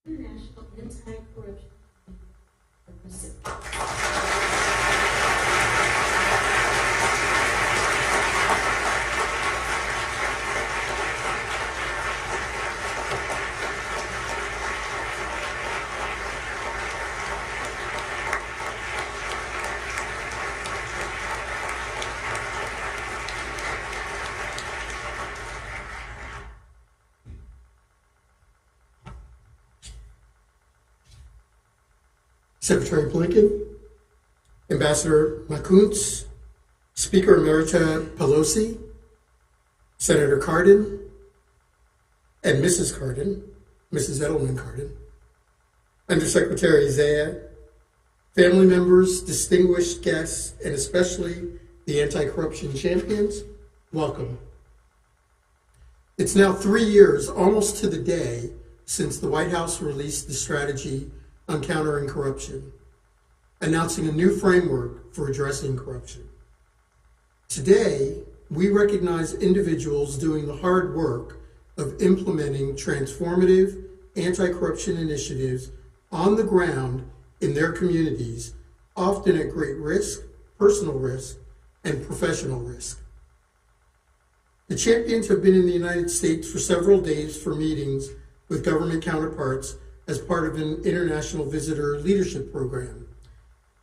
International Anti-Corruption Pacific. Secretary Blinken, Ambassador Makuntz, Speaker Emerita Pelosi, Senator Cardin, and Mrs. Cardin, Mrs. Edelman Cardin, Undersecretary Zaya, family members, distinguished guests, and especially the anti-corruption champions, welcome. It's now 3 years, almost to the day, since the White House released the strategy on countering corruption, announcing a new framework for addressing corruption. Today, we recognize individuals doing the hard work of implementing transformative anti-corruption initiatives on the ground in their communities, often at great risk, personal risk, and professional risk. The champions have been in the United States for several days for meetings with government counterparts as part of an international visitor leadership program.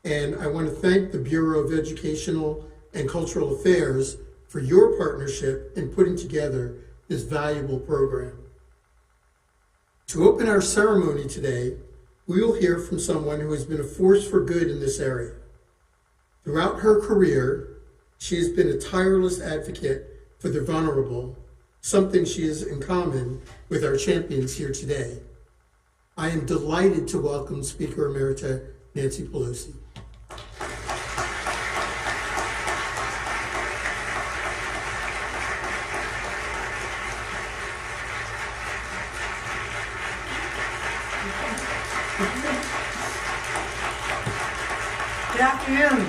And I want to thank the Bureau of Educational and Cultural Affairs for your partnership in putting together this valuable program. To open our ceremony today, we will hear from someone who has been a force for good in this area. Throughout her career, she has been a tireless advocate for the vulnerable, something she has in common with our champions here today. I am delighted to welcome Speaker Emerita Nancy Pelosi. Good afternoon.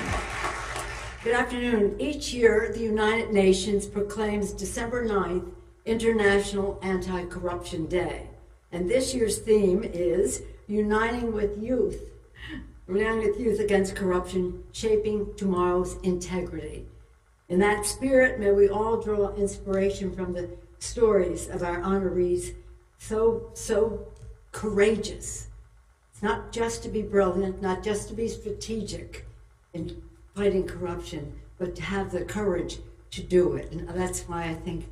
Good afternoon. Each year, the United Nations proclaims December 9th International Anti-Corruption Day. And this year's theme is Uniting with Youth Against Corruption, Shaping Tomorrow's Integrity. In that spirit, may we all draw inspiration from the stories of our honorees, so courageous. It's not just to be brilliant, not just to be strategic in fighting corruption, but to have the courage to do it. And that's why I think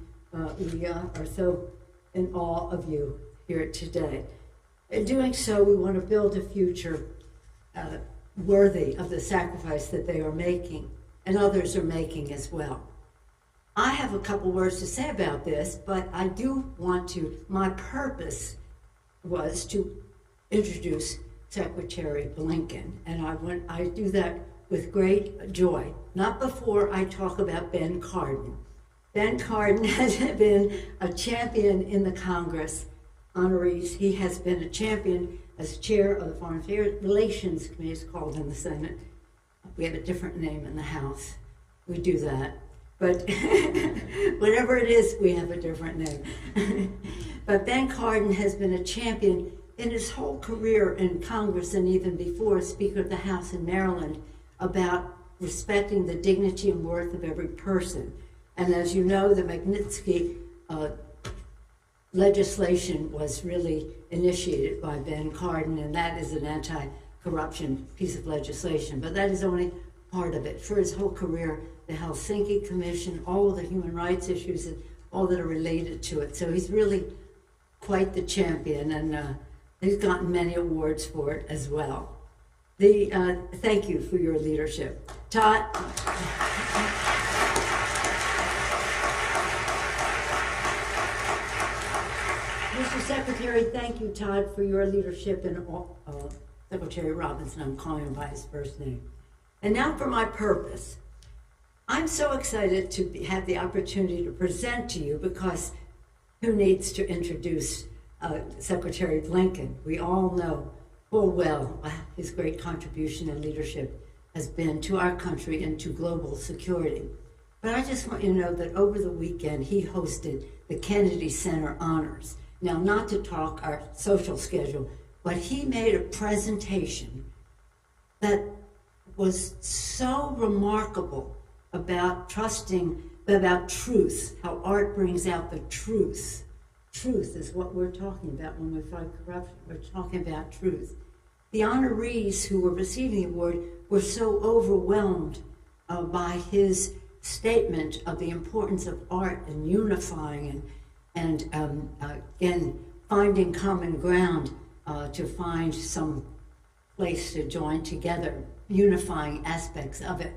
we are so in awe of you here today. In doing so, we want to build a future worthy of the sacrifice that they are making and others are making as well. I have a couple words to say about this, but I do want to, my purpose was to introduce Secretary Blinken, and I do that with great joy, not before I talk about Ben Cardin. Ben Cardin has been a champion in the Congress honorees. He has been a champion as chair of the Foreign Relations Committee, it's called in the Senate. We have a different name in the House. We do that. But whatever it is, we have a different name. But Ben Cardin has been a champion in his whole career in Congress and even before Speaker of the House in Maryland about respecting the dignity and worth of every person. And as you know, the Magnitsky legislation was really initiated by Ben Cardin, and that is an anti-corruption piece of legislation, but that is only part of it. For his whole career, the Helsinki Commission, all of the human rights issues, and all that are related to it. So he's really quite the champion, and he's gotten many awards for it as well. Thank you for your leadership. Todd. Mr. Secretary, thank you, Todd, for your leadership, and Secretary Robinson, I'm calling him by his first name. And now for my purpose. I'm so excited to have the opportunity to present to you because who needs to introduce Secretary Blinken? We all know full well his great contribution and leadership has been to our country and to global security. But I just want you to know that over the weekend, he hosted the Kennedy Center Honors. Now, not to talk our social schedule, but he made a presentation that was so remarkable about about truth, how art brings out the truth. Truth is what we're talking about when we fight corruption. We're talking about truth. The honorees who were receiving the award were so overwhelmed by his statement of the importance of art and unifying and again, finding common ground to find some place to join together, unifying aspects of it.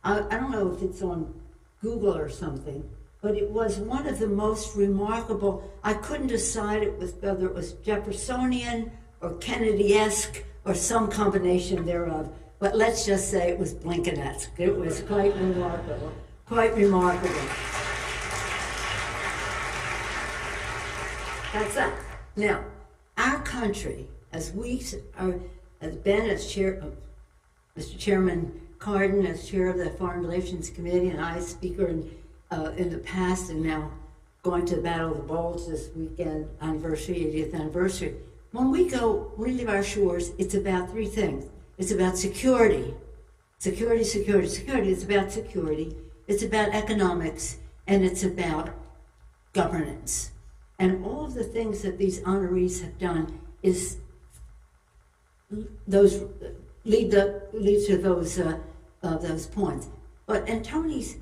I don't know if it's on Google or something, but it was one of the most remarkable. I couldn't decide whether it was Jeffersonian or Kennedy-esque or some combination thereof, but let's just say it was Blinken-esque. It was quite remarkable, quite remarkable. That's that. Now, our country, as Ben as chair, Mr. Chairman Cardin as chair of the Foreign Relations Committee, and I as speaker in the past, and now going to the Battle of the Bulge this weekend, 80th anniversary. When we leave our shores, it's about three things. It's about security. Security. It's about security. It's about economics, and it's about governance. And all of the things that these honorees have done is lead to those points. But Antony's,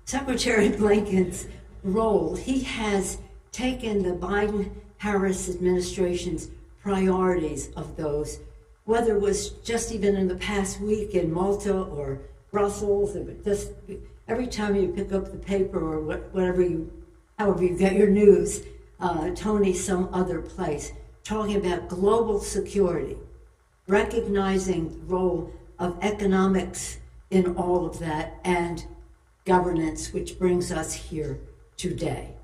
Secretary Blinken's role, he has taken the Biden-Harris administration's priorities of those, whether it was just even in the past week in Malta or Brussels, just every time you pick up the paper or however you get your news, Tony some other place, talking about global security, recognizing the role of economics in all of that, and governance, which brings us here today.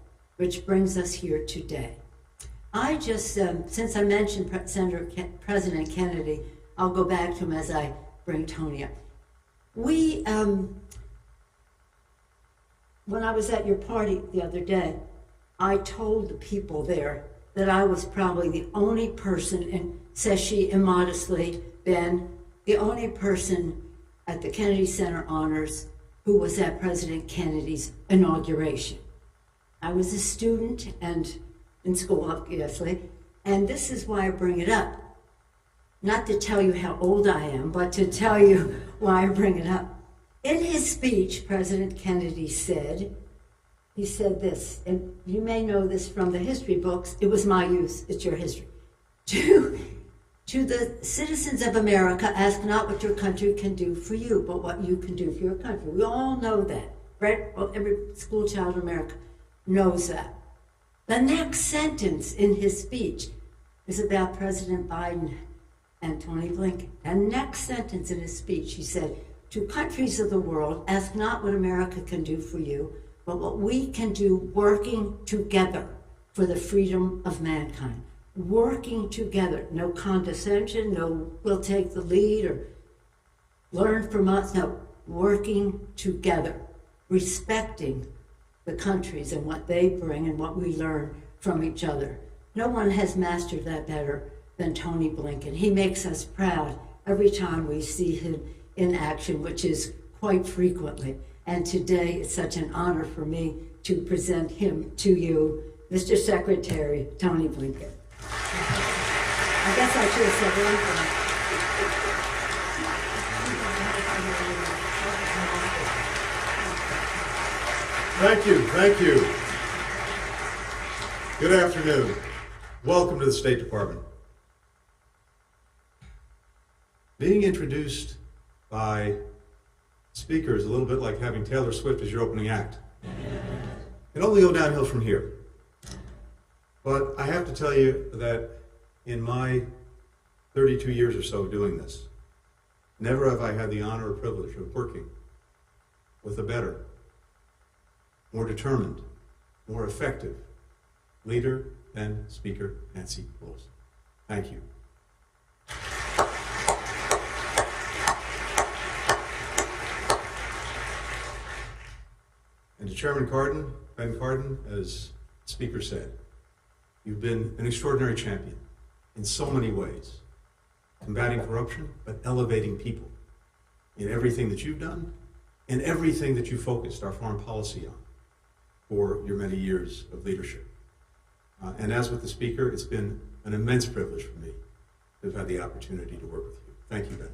I just, since I mentioned President Kennedy, I'll go back to him as I bring Tony up. When I was at your party the other day, I told the people there that I was probably the only person, and says she immodestly, Ben, the only person at the Kennedy Center Honors who was at President Kennedy's inauguration. I was a student and in school, obviously, and this is why I bring it up. Not to tell you how old I am, but to tell you why I bring it up. In his speech, President Kennedy said this, and you may know this from the history books. It was my use, it's your history. To the citizens of America, ask not what your country can do for you, but what you can do for your country. We all know that, right? Well, every school child in America knows that. The next sentence in his speech is about President Biden and Tony Blinken. The next sentence in his speech, he said, to countries of the world, ask not what America can do for you, but what we can do working together for the freedom of mankind. Working together, no condescension, no we'll take the lead or learn from us, no, working together, respecting the countries and what they bring and what we learn from each other. No one has mastered that better than Tony Blinken. He makes us proud every time we see him in action, which is quite frequently. And today it's such an honor for me to present him to you, Mr. Secretary Tony Blinken. I guess I should have said anything. Thank you. Good afternoon. Welcome to the State Department. Being introduced by Speaker is a little bit like having Taylor Swift as your opening act. It only go downhill from here. But I have to tell you that in my 32 years or so doing this, never have I had the honor or privilege of working with a better, more determined, more effective leader than Speaker Nancy Pelosi. Thank you. And to Chairman Cardin, Ben Cardin, as Speaker said, you've been an extraordinary champion in so many ways. Combating corruption, but elevating people in everything that you've done and everything that you focused our foreign policy on for your many years of leadership. And as with the Speaker, it's been an immense privilege for me to have had the opportunity to work with you. Thank you, Ben.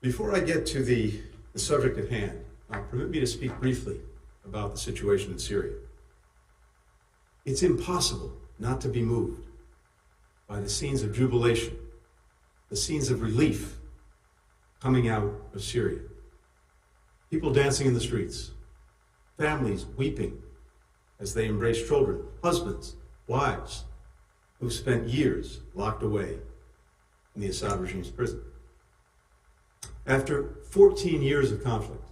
Before I get to the subject at hand, permit me to speak briefly about the situation in Syria. It's impossible not to be moved by the scenes of jubilation, the scenes of relief coming out of Syria. People dancing in the streets, families weeping as they embrace children, husbands, wives, who spent years locked away in the Assad regime's prison. After 14 years of conflict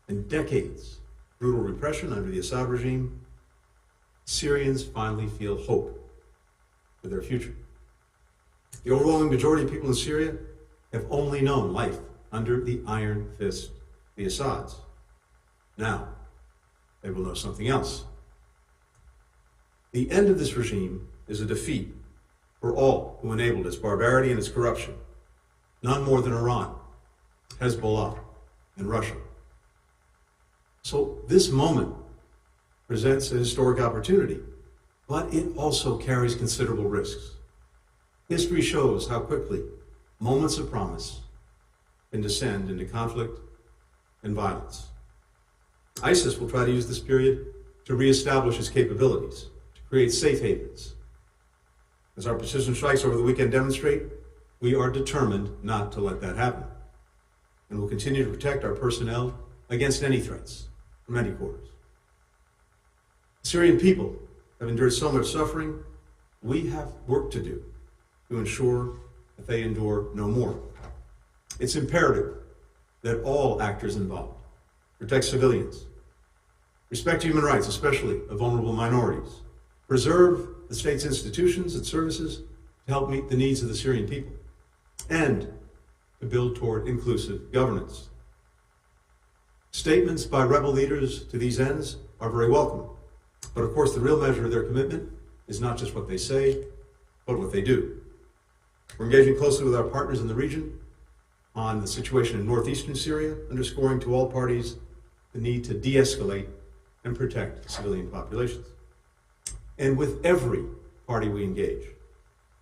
and decades of brutal repression under the Assad regime, Syrians finally feel hope for their future. The overwhelming majority of people in Syria have only known life under the iron fist, the Assads. Now, they will know something else. The end of this regime is a defeat for all who enabled its barbarity and its corruption, none more than Iran, Hezbollah, and Russia. So this moment presents a historic opportunity, but it also carries considerable risks. History shows how quickly moments of promise can descend into conflict and violence. ISIS will try to use this period to reestablish its capabilities, to create safe havens. As our precision strikes over the weekend demonstrate, we are determined not to let that happen, and will continue to protect our personnel against any threats from any quarters. Syrian people have endured so much suffering. We have work to do to ensure that they endure no more. It's imperative that all actors involved protect civilians, respect human rights, especially of vulnerable minorities, preserve the state's institutions and services to help meet the needs of the Syrian people, and to build toward inclusive governance. Statements by rebel leaders to these ends are very welcome, but of course the real measure of their commitment is not just what they say, but what they do. We're engaging closely with our partners in the region on the situation in northeastern Syria, underscoring to all parties the need to de-escalate and protect civilian populations. And with every party we engage,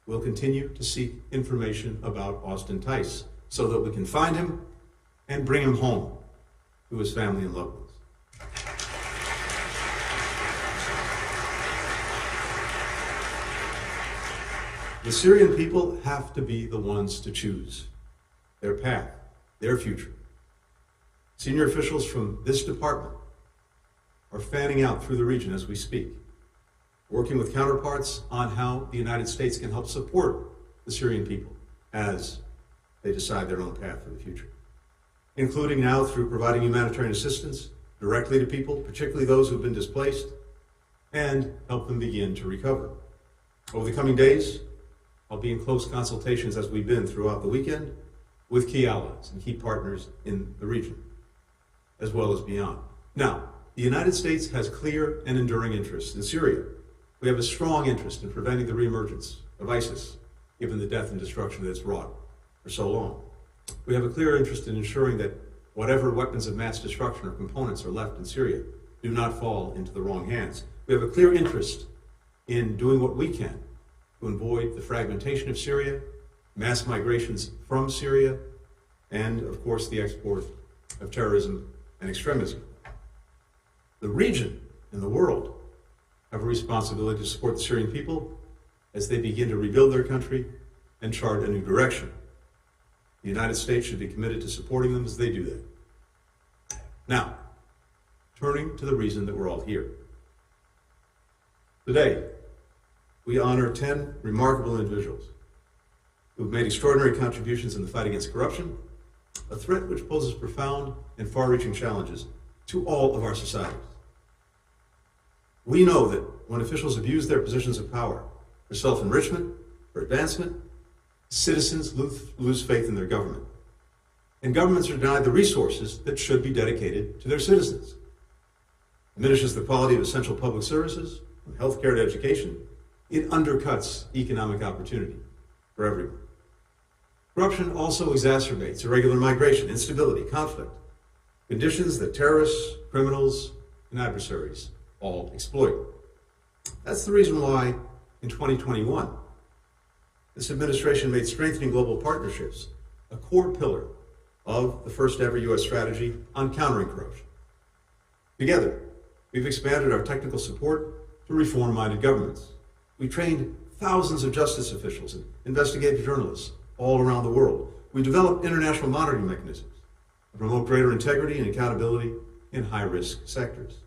we'll continue to seek information about Austin Tice so that we can find him and bring him home to his family and loved ones. The Syrian people have to be the ones to choose their path, their future. Senior officials from this department are fanning out through the region as we speak, working with counterparts on how the United States can help support the Syrian people as they decide their own path for the future, including now through providing humanitarian assistance directly to people, particularly those who've been displaced, and help them begin to recover. Over the coming days, I'll be in close consultations, as we've been throughout the weekend, with key allies and key partners in the region, as well as beyond. Now, the United States has clear and enduring interests in Syria. We have a strong interest in preventing the reemergence of ISIS, given the death and destruction that it's wrought for so long. We have a clear interest in ensuring that whatever weapons of mass destruction or components are left in Syria do not fall into the wrong hands. We have a clear interest in doing what we can to avoid the fragmentation of Syria, mass migrations from Syria, and, of course, the export of terrorism and extremism. The region and the world have a responsibility to support the Syrian people as they begin to rebuild their country and chart a new direction. The United States should be committed to supporting them as they do that. Now, turning to the reason that we're all here. Today, we honor 10 remarkable individuals who've made extraordinary contributions in the fight against corruption, a threat which poses profound and far-reaching challenges to all of our societies. We know that when officials abuse their positions of power for self-enrichment, for advancement, citizens lose faith in their government. And governments are denied the resources that should be dedicated to their citizens. diminishes the quality of essential public services, from healthcare to education. It undercuts economic opportunity for everyone. Corruption also exacerbates irregular migration, instability, conflict, conditions that terrorists, criminals, and adversaries all exploit. That's the reason why in 2021, this administration made strengthening global partnerships a core pillar of the first ever U.S. strategy on countering corruption. Together, we've expanded our technical support to reform-minded governments. We trained thousands of justice officials and investigative journalists all around the world. We developed international monitoring mechanisms to promote greater integrity and accountability in high-risk sectors.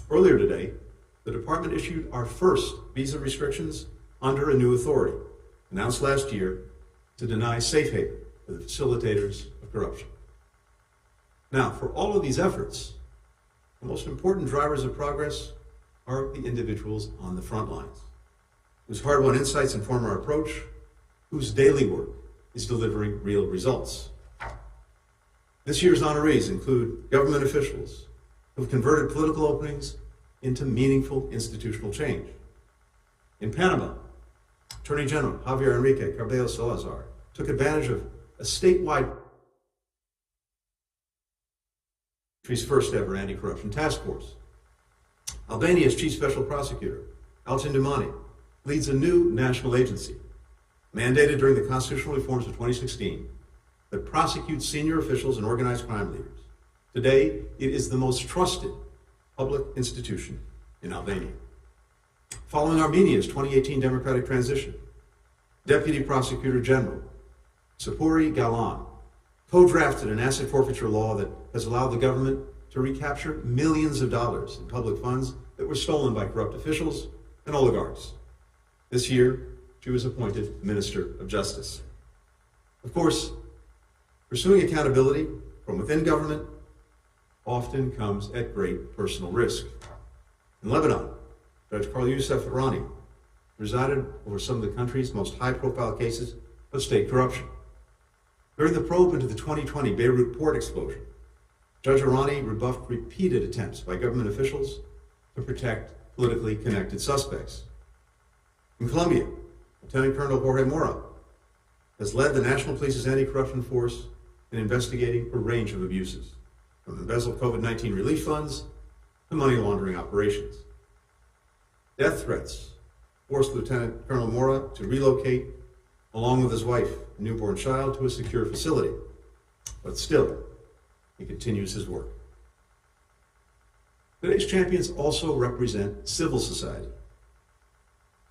Earlier today, the department issued our first visa restrictions under a new authority, announced last year to deny safe haven for the facilitators of corruption. Now, for all of these efforts, the most important drivers of progress are the individuals on the front lines, whose hard-won insights inform our approach, whose daily work is delivering real results. This year's honorees include government officials who have converted political openings into meaningful institutional change. In Panama, Attorney General Javier Enrique Carballo Salazar took advantage of a statewide country's first ever anti-corruption task force. Albania's chief special prosecutor, Alcin Dumani, leads a new national agency mandated during the constitutional reforms of 2016 that prosecutes senior officials and organized crime leaders. Today, it is the most trusted public institution in Albania. Following Armenia's 2018 democratic transition, Deputy Prosecutor General Sapuri Galan co-drafted an asset forfeiture law that has allowed the government to recapture millions of dollars in public funds that were stolen by corrupt officials and oligarchs. This year, she was appointed Minister of Justice. Of course, pursuing accountability from within government often comes at great personal risk. In Lebanon, Judge Carl Youssef Irani presided over some of the country's most high-profile cases of state corruption. During the probe into the 2020 Beirut port explosion, Judge Irani rebuffed repeated attempts by government officials to protect politically connected suspects. In Colombia, Lieutenant Colonel Jorge Mora has led the National Police's anti-corruption force in investigating a range of abuses, from embezzled COVID-19 relief funds to money laundering operations. Death threats forced Lieutenant Colonel Mora to relocate, along with his wife and newborn child, to a secure facility. But still, he continues his work. Today's champions also represent civil society.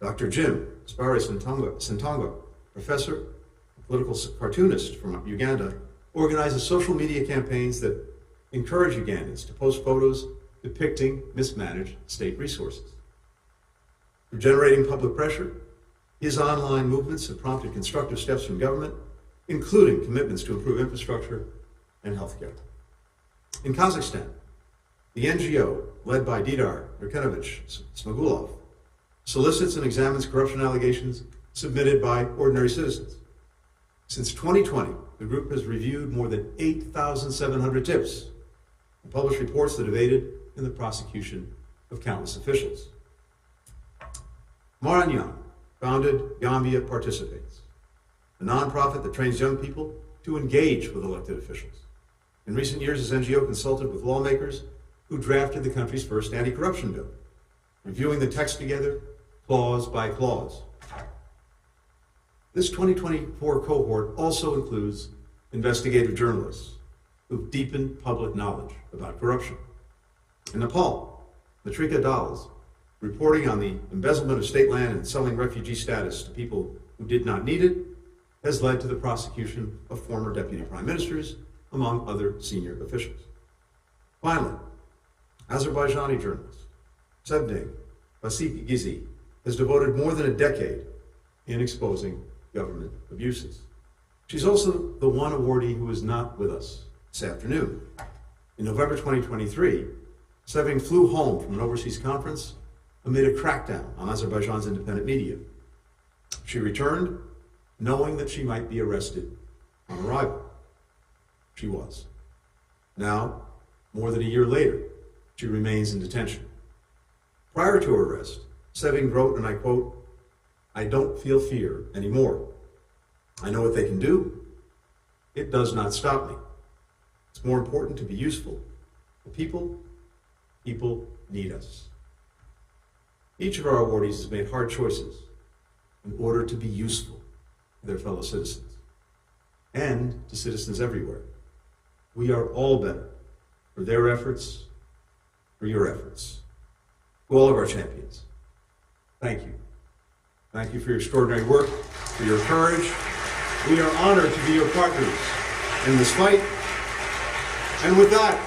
Dr. Jim Spari Sentongo, professor and political cartoonist from Uganda, organizes social media campaigns that encourage Ugandans to post photos depicting mismanaged state resources. Through generating public pressure, his online movements have prompted constructive steps from government, including commitments to improve infrastructure and healthcare. In Kazakhstan, the NGO, led by Didar Nurkenovich Smagulov, solicits and examines corruption allegations submitted by ordinary citizens. Since 2020, the group has reviewed more than 8,700 tips and published reports that have aided in the prosecution of countless officials. Maranyan founded Gambia Participates, a nonprofit that trains young people to engage with elected officials. In recent years, his NGO consulted with lawmakers who drafted the country's first anti-corruption bill, reviewing the text together, clause by clause. This 2024 cohort also includes investigative journalists who've deepened public knowledge about corruption. In Nepal, Matrika Dal's reporting on the embezzlement of state land and selling refugee status to people who did not need it has led to the prosecution of former deputy prime ministers, among other senior officials. Finally, Azerbaijani journalist Sevdeng Basigizi has devoted more than a decade in exposing government abuses. She's also the one awardee who is not with us this afternoon. In November 2023, Sevdeng flew home from an overseas conference amid a crackdown on Azerbaijan's independent media. She returned knowing that she might be arrested on arrival. She was. Now, more than a year later, she remains in detention. Prior to her arrest, Seving wrote, and I quote, "I don't feel fear anymore. I know what they can do. It does not stop me. It's more important to be useful. The people need us." Each of our awardees has made hard choices in order to be useful to their fellow citizens and to citizens everywhere. We are all better for their efforts, for your efforts. To all of our champions, thank you. Thank you for your extraordinary work, for your courage. We are honored to be your partners in this fight. And with that,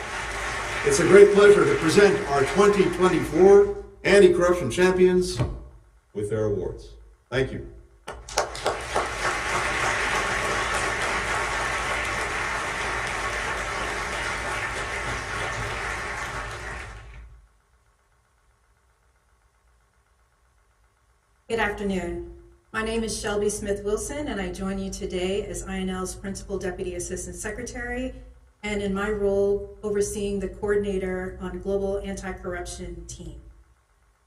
it's a great pleasure to present our 2024 Anti-Corruption Champions with their awards. Thank you. Good afternoon. My name is Shelby Smith-Wilson, and I join you today as INL's Principal Deputy Assistant Secretary, and in my role overseeing the Coordinator on Global Anti-Corruption Team.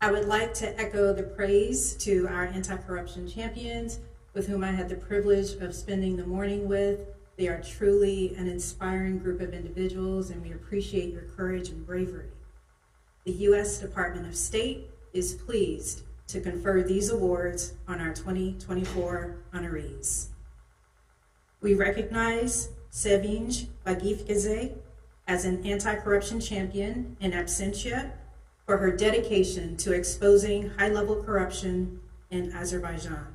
I would like to echo the praise to our anti-corruption champions with whom I had the privilege of spending the morning with. They are truly an inspiring group of individuals, and we appreciate your courage and bravery. The U.S. Department of State is pleased to confer these awards on our 2024 honorees. We recognize Sevinç Bagifgeze as an anti-corruption champion in absentia for her dedication to exposing high-level corruption in Azerbaijan.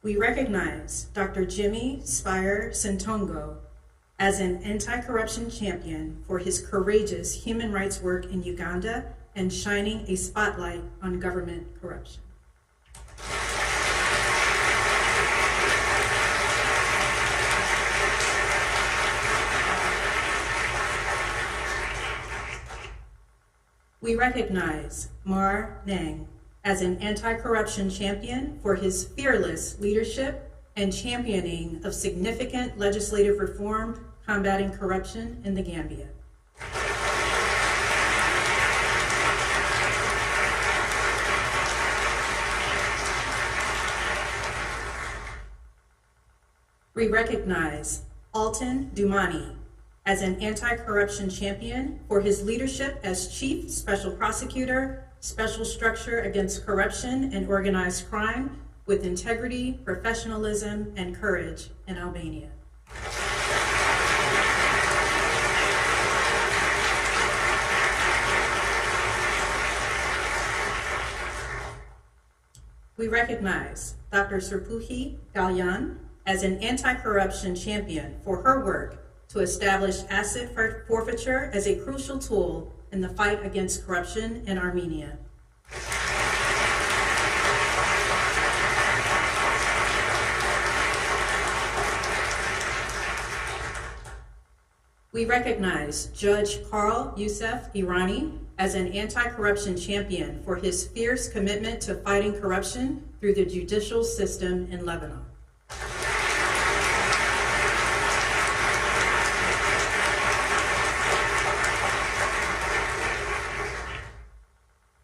We recognize Dr. Jimmy Spire Sentongo as an anti-corruption champion for his courageous human rights work in Uganda and shining a spotlight on government corruption. We recognize Mar Nang as an anti-corruption champion for his fearless leadership and championing of significant legislative reform combating corruption in the Gambia. We recognize Alton Dumani as an anti-corruption champion for his leadership as Chief Special Prosecutor, Special Structure Against Corruption and Organized Crime with integrity, professionalism, and courage in Albania. We recognize Dr. Serpuhi Galyan as an anti-corruption champion for her work to establish asset forfeiture as a crucial tool in the fight against corruption in Armenia. We recognize Judge Carl Youssef Irani as an anti-corruption champion for his fierce commitment to fighting corruption through the judicial system in Lebanon.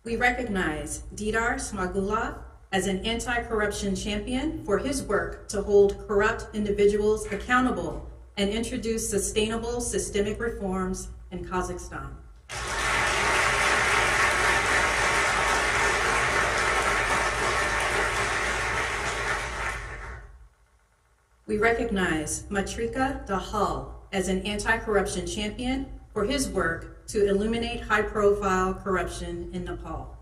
We recognize Didar Smagulov as an anti-corruption champion for his work to hold corrupt individuals accountable and introduce sustainable systemic reforms in Kazakhstan. We recognize Matrika Dahal as an anti-corruption champion for his work to eliminate high-profile corruption in Nepal.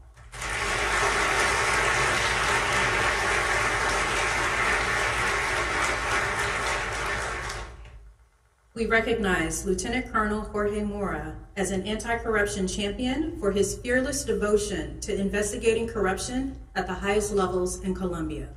We recognize Lieutenant Colonel Jorge Mora as an anti-corruption champion for his fearless devotion to investigating corruption at the highest levels in Colombia.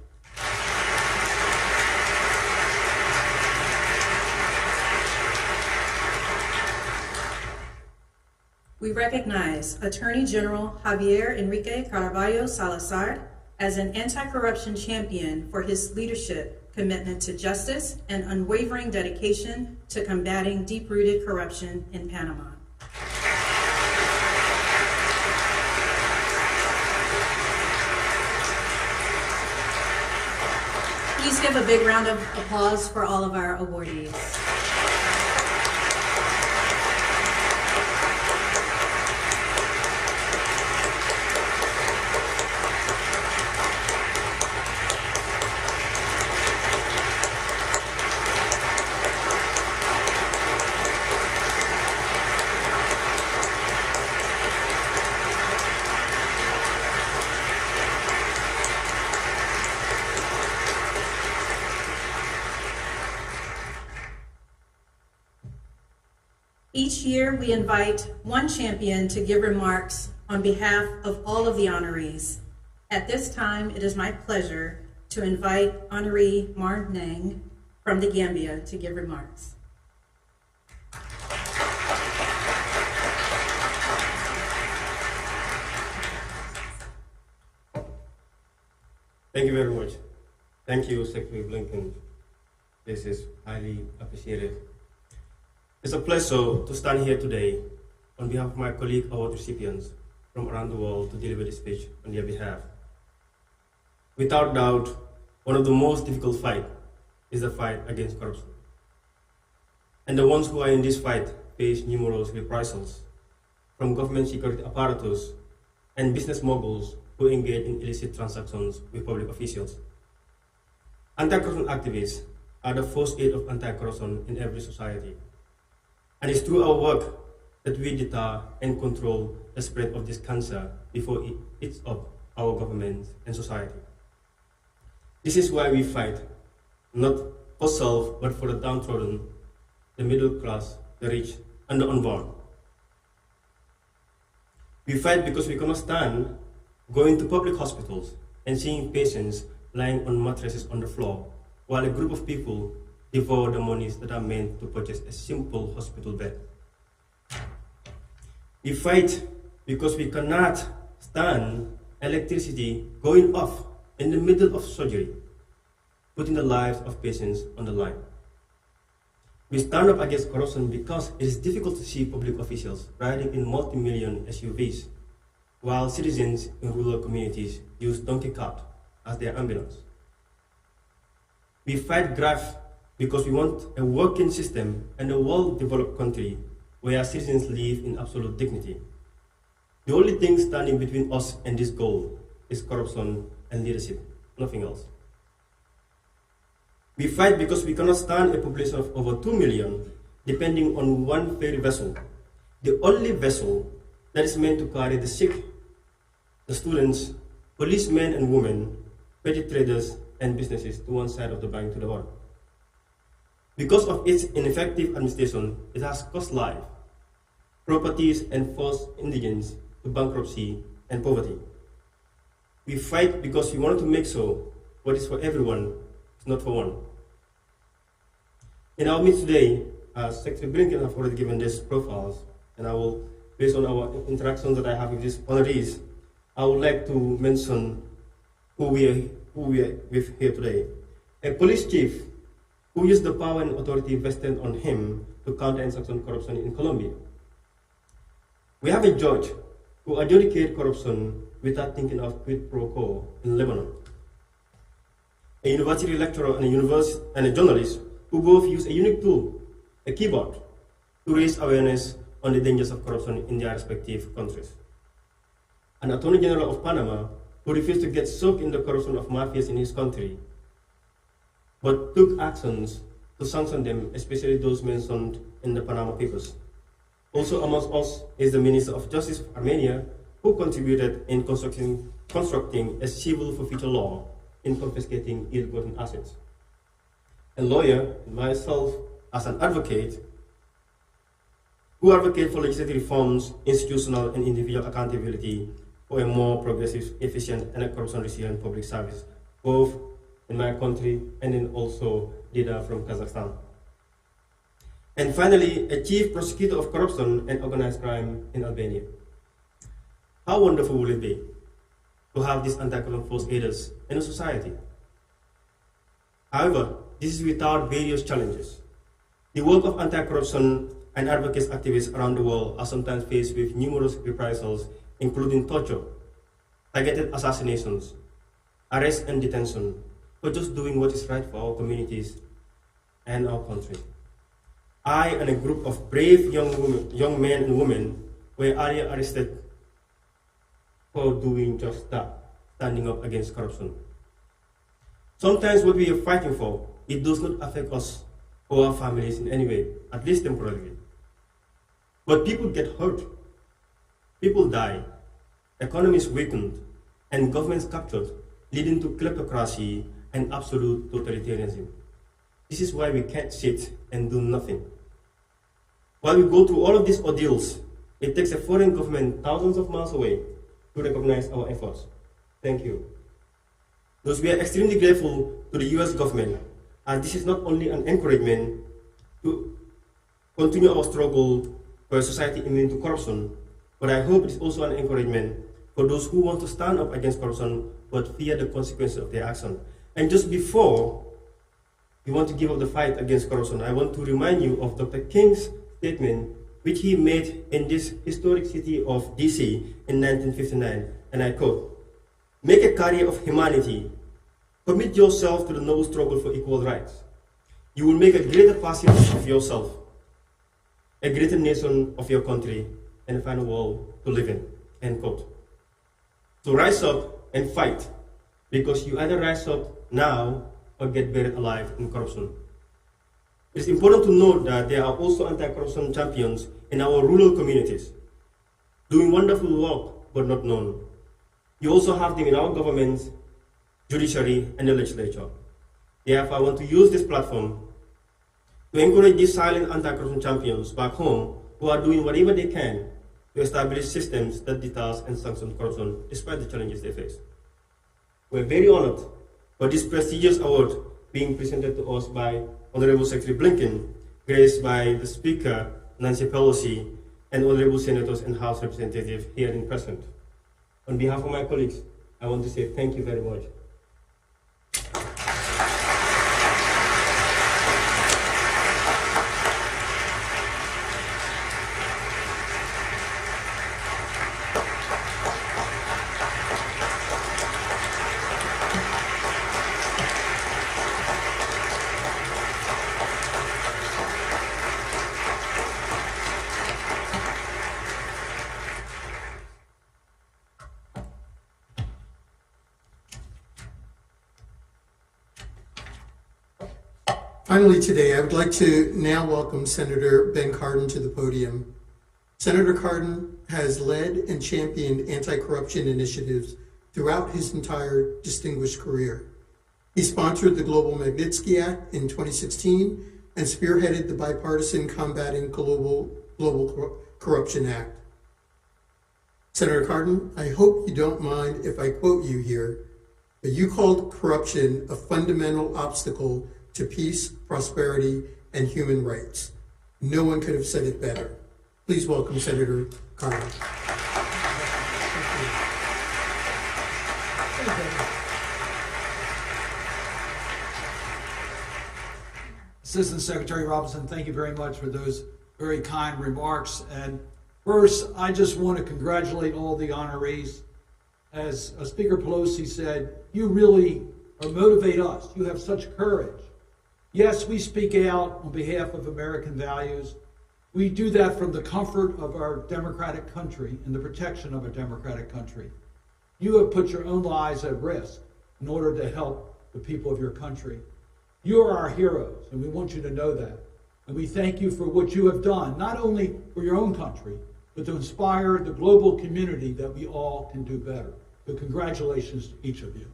We recognize Attorney General Javier Enrique Caraballo Salazar as an anti-corruption champion for his leadership, commitment to justice, and unwavering dedication to combating deep-rooted corruption in Panama. Please give a big round of applause for all of our awardees. Each year, we invite one champion to give remarks on behalf of all of the honorees. At this time, it is my pleasure to invite honoree Mar Nang from the Gambia to give remarks. Thank you very much. Thank you, Secretary Blinken. This is highly appreciated. It's a pleasure to stand here today on behalf of my colleague award recipients from around the world to deliver this speech on their behalf. Without doubt, one of the most difficult fights is the fight against corruption. And the ones who are in this fight face numerous reprisals from government security apparatus and business moguls who engage in illicit transactions with public officials. Anti-corruption activists are the first aid of anti-corruption in every society. And it's through our work that we deter and control the spread of this cancer before it eats up our government and society. This is why we fight, not for self, but for the downtrodden, the middle class, the rich, and the unborn. We fight because we cannot stand going to public hospitals and seeing patients lying on mattresses on the floor, while a group of people devour the monies that are meant to purchase a simple hospital bed. We fight because we cannot stand electricity going off in the middle of surgery, putting the lives of patients on the line. We stand up against corruption because it is difficult to see public officials riding in multi-million SUVs, while citizens in rural communities use donkey cart as their ambulance. We fight graft because we want a working system and a well-developed country where citizens live in absolute dignity. The only thing standing between us and this goal is corruption and leadership, nothing else. We fight because we cannot stand a population of over 2 million depending on one ferry vessel, the only vessel that is meant to carry the sick, the students, policemen and women, petty traders and businesses to one side of the bank to the other. Because of its ineffective administration, it has cost life, properties, and forced indigents to bankruptcy and poverty. We fight because we want to make sure what is for everyone is not for one. In our midst today, as Secretary Blinken have already given these profiles, and I will, based on our interactions that I have with these honorees, I would like to mention who we are with here today. A police chief who used the power and authority vested on him to counter and sanction corruption in Colombia. We have a judge who adjudicated corruption without thinking of quid pro quo in Lebanon. A university lecturer and a journalist who both use a unique tool, a keyboard, to raise awareness on the dangers of corruption in their respective countries. An Attorney General of Panama who refused to get soaked in the corruption of mafias in his country, but took actions to sanction them, especially those mentioned in the Panama Papers. Also amongst us is the Minister of Justice of Armenia, who contributed in constructing a civil forfeiture law in confiscating ill-gotten assets. A lawyer, myself, as an advocate, who advocate for legislative reforms, institutional and individual accountability for a more progressive, efficient, and corruption-resilient public service, both in my country and then also leader from Kazakhstan. And finally, a chief prosecutor of corruption and organized crime in Albania. How wonderful will it be to have these anti-corruption force aiders in a society? However, this is without various challenges. The work of anti-corruption and advocacy activists around the world are sometimes faced with numerous reprisals, including torture, targeted assassinations, arrest and detention, for just doing what is right for our communities and our country. I and a group of brave young men and women were earlier arrested for doing just that, standing up against corruption. Sometimes what we are fighting for, it does not affect us or our families in any way, at least temporarily. But people get hurt, people die, economies weakened, and governments captured, leading to kleptocracy and absolute totalitarianism. This is why we can't sit and do nothing. While we go through all of these ordeals, it takes a foreign government thousands of miles away to recognize our efforts. Thank you. Thus, we are extremely grateful to the US government, and this is not only an encouragement to continue our struggle for a society immune to corruption, but I hope it is also an encouragement for those who want to stand up against corruption but fear the consequences of their action. And just before we want to give up the fight against corruption, I want to remind you of Dr. King's statement which he made in this historic city of DC in 1959, and I quote, "Make a career of humanity. Commit yourself to the noble struggle for equal rights. You will make a greater person of yourself, a greater nation of your country, and a final world to live in," end quote. So rise up and fight, because you either rise up now or get buried alive in corruption. It's important to note that there are also anti-corruption champions in our rural communities, doing wonderful work but not known. You also have them in our government, judiciary, and the legislature. Therefore, I want to use this platform to encourage these silent anti-corruption champions back home who are doing whatever they can to establish systems that deters and sanction corruption despite the challenges they face. We're very honored for this prestigious award being presented to us by Honorable Secretary Blinken, graced by the Speaker, Nancy Pelosi, and Honorable Senators and House Representatives here in present. On behalf of my colleagues, I want to say thank you very much. Finally today, I would like to now welcome Senator Ben Cardin to the podium. Senator Cardin has led and championed anti-corruption initiatives throughout his entire distinguished career. He sponsored the Global Magnitsky Act in 2016 and spearheaded the bipartisan Combating Global Corruption Act. Senator Cardin, I hope you don't mind if I quote you here, but you called corruption a fundamental obstacle to peace, prosperity, and human rights. No one could have said it better. Please welcome Senator Cardin. Assistant Secretary Robinson, thank you very much for those very kind remarks. And first, I just want to congratulate all the honorees. As Speaker Pelosi said, you really motivate us. You have such courage. Yes, we speak out on behalf of American values. We do that from the comfort of our democratic country and the protection of a democratic country. You have put your own lives at risk in order to help the people of your country. You are our heroes, and we want you to know that. And we thank you for what you have done, not only for your own country, but to inspire the global community that we all can do better. So congratulations to each of you.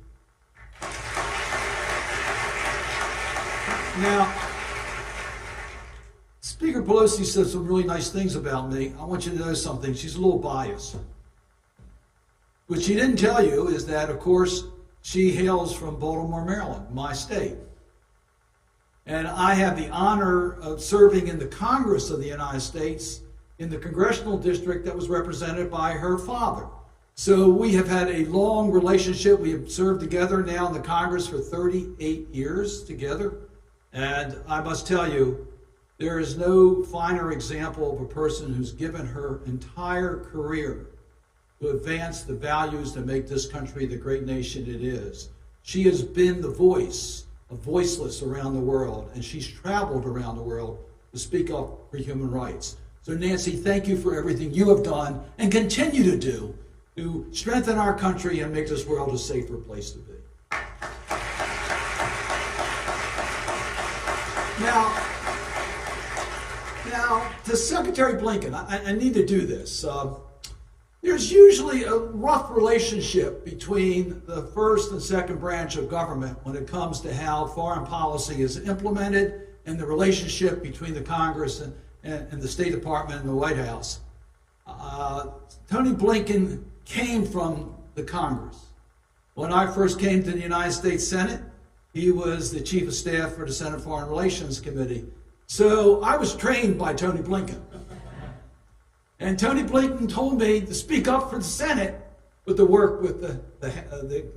Now, Speaker Pelosi said some really nice things about me. I want you to know something. She's a little biased. What she didn't tell you is that, of course, she hails from Baltimore, Maryland, my state. And I have the honor of serving in the Congress of the United States in the congressional district that was represented by her father. So we have had a long relationship. We have served together now in the Congress for 38 years together. And I must tell you, there is no finer example of a person who's given her entire career to advance the values that make this country the great nation it is. She has been the voice of voiceless around the world, and she's traveled around the world to speak up for human rights. So Nancy, thank you for everything you have done and continue to do to strengthen our country and make this world a safer place to be. Now, to Secretary Blinken, I need to do this. There's usually a rough relationship between the first and second branch of government when it comes to how foreign policy is implemented and the relationship between the Congress and the State Department and the White House. Tony Blinken came from the Congress. When I first came to the United States Senate, he was the Chief of Staff for the Senate Foreign Relations Committee. So I was trained by Tony Blinken. And Tony Blinken told me to speak up for the Senate, but to work with the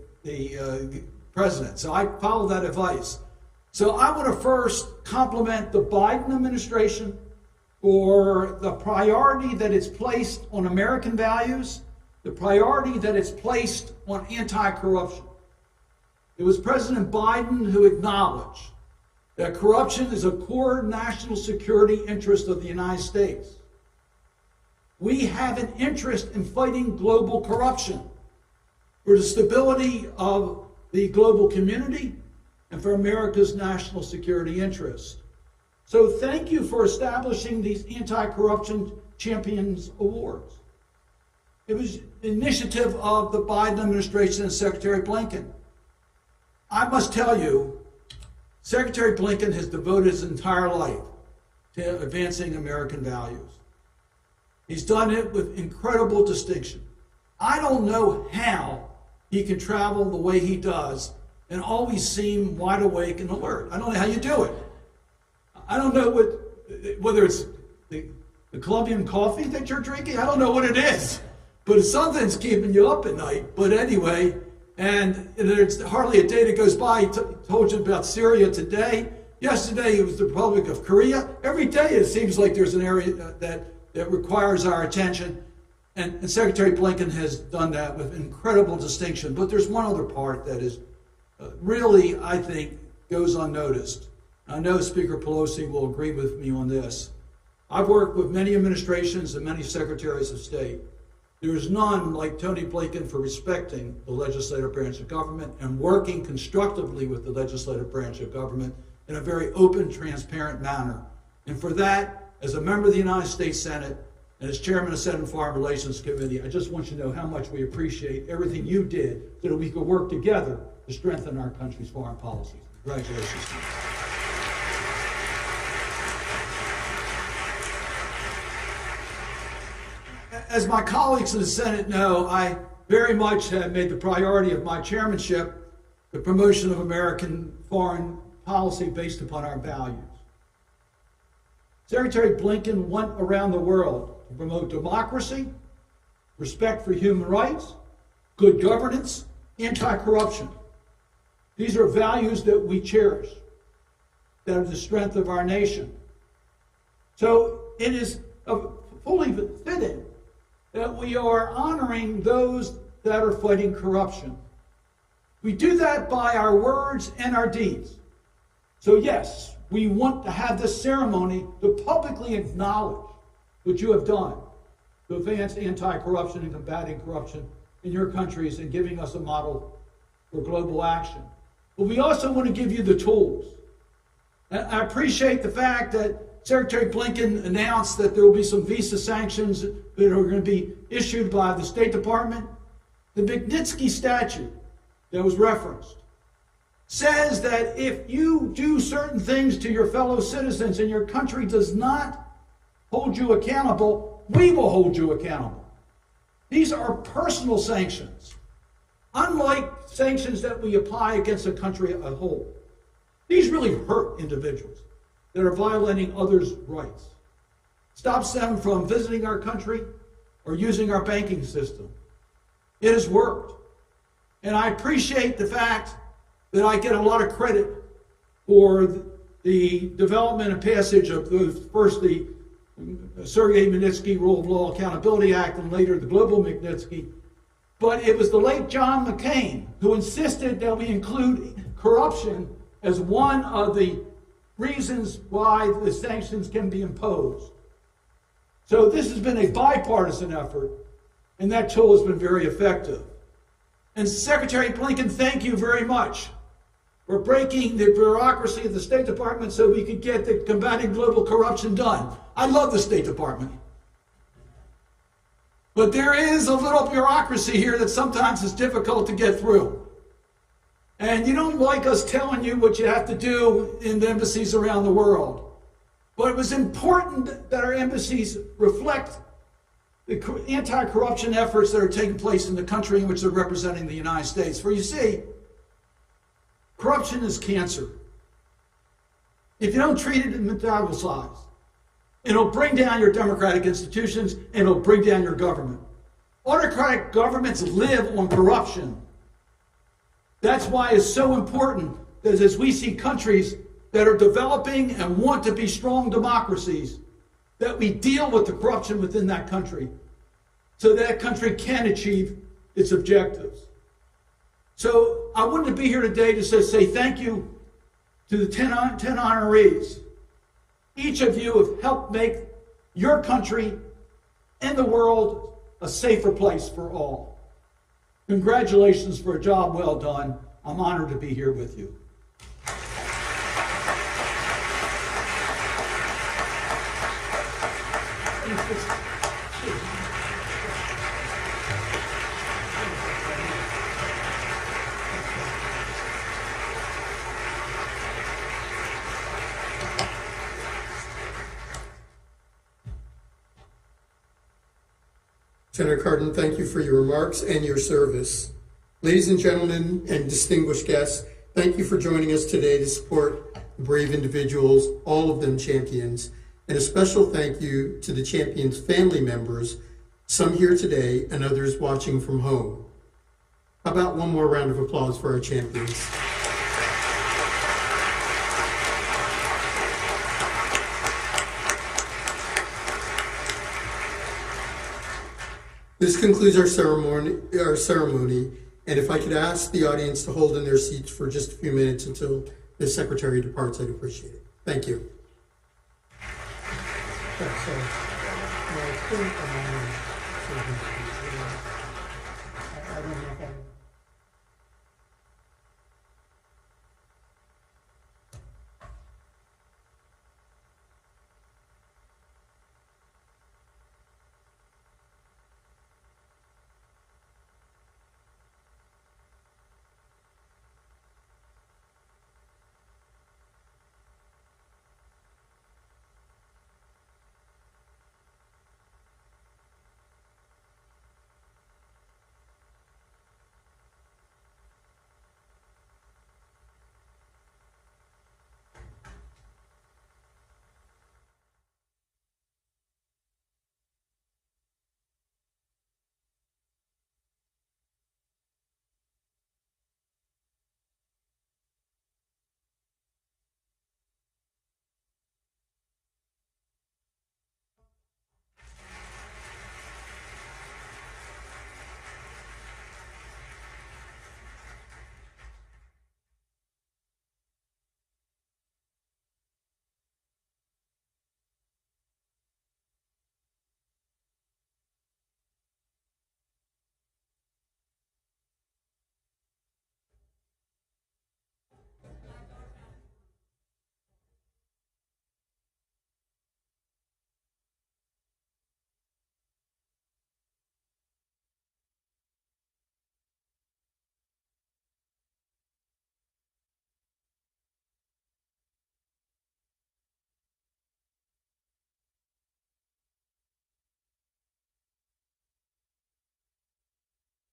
president. So I followed that advice. So I want to first compliment the Biden administration for the priority that it's placed on American values, the priority that it's placed on anti-corruption. It was President Biden who acknowledged that corruption is a core national security interest of the United States. We have an interest in fighting global corruption for the stability of the global community and for America's national security interests. So thank you for establishing these anti-corruption champions awards. It was an initiative of the Biden administration and Secretary Blinken. I must tell you, Secretary Blinken has devoted his entire life to advancing American values. He's done it with incredible distinction. I don't know how he can travel the way he does and always seem wide awake and alert. I don't know how you do it. I don't know whether it's the Colombian coffee that you're drinking. I don't know what it is, but something's keeping you up at night. But anyway, and there's hardly a day that goes by. I told you about Syria today. Yesterday it was the Republic of Korea. Every day it seems like there's an area that requires our attention. And Secretary Blinken has done that with incredible distinction. But there's one other part that is really, I think, goes unnoticed. I know Speaker Pelosi will agree with me on this. I've worked with many administrations and many secretaries of state. There is none like Tony Blinken for respecting the legislative branch of government and working constructively with the legislative branch of government in a very open, transparent manner. And for that, as a member of the United States Senate and as chairman of the Senate Foreign Relations Committee, I just want you to know how much we appreciate everything you did so that we could work together to strengthen our country's foreign policies. Congratulations. As my colleagues in the Senate know, I very much have made the priority of my chairmanship the promotion of American foreign policy based upon our values. Secretary Blinken went around the world to promote democracy, respect for human rights, good governance, anti-corruption. These are values that we cherish, that are the strength of our nation. So it is fully fitting that we are honoring those that are fighting corruption. We do that by our words and our deeds. So yes, we want to have this ceremony to publicly acknowledge what you have done to advance anti-corruption and combating corruption in your countries and giving us a model for global action. But we also want to give you the tools. And I appreciate the fact that Secretary Blinken announced that there will be some visa sanctions that are going to be issued by the State Department. The Magnitsky statute that was referenced says that if you do certain things to your fellow citizens and your country does not hold you accountable, we will hold you accountable. These are personal sanctions, unlike sanctions that we apply against a country as a whole. These really hurt individuals that are violating others' rights. Stops them from visiting our country or using our banking system. It has worked. And I appreciate the fact that I get a lot of credit for the development and passage of first the Sergei Magnitsky Rule of Law Accountability Act and later the Global Magnitsky but it was the late John McCain who insisted that we include corruption as one of the reasons why the sanctions can be imposed. So this has been a bipartisan effort, and that tool has been very effective. And Secretary Blinken, thank you very much for breaking the bureaucracy of the State Department so we could get the combating global corruption done. I love the State Department. But there is a little bureaucracy here that sometimes is difficult to get through. And you don't like us telling you what you have to do in the embassies around the world. But it was important that our embassies reflect the anti-corruption efforts that are taking place in the country in which they're representing the United States. For you see, corruption is cancer. If you don't treat it in metabolize, it'll bring down your democratic institutions and it'll bring down your government. Autocratic governments live on corruption. That's why it's so important that as we see countries that are developing and want to be strong democracies, that we deal with the corruption within that country so that country can achieve its objectives. So I wanted to be here today to say thank you to the 10 honorees. Each of you have helped make your country and the world a safer place for all. Congratulations for a job well done. I'm honored to be here with you. Senator Cardin, thank you for your remarks and your service. Ladies and gentlemen and distinguished guests, thank you for joining us today to support brave individuals, all of them champions, and a special thank you to the champions' family members, some here today and others watching from home. How about one more round of applause for our champions? This concludes our ceremony, and if I could ask the audience to hold in their seats for just a few minutes until the secretary departs, I'd appreciate it. Thank you. I don't know if I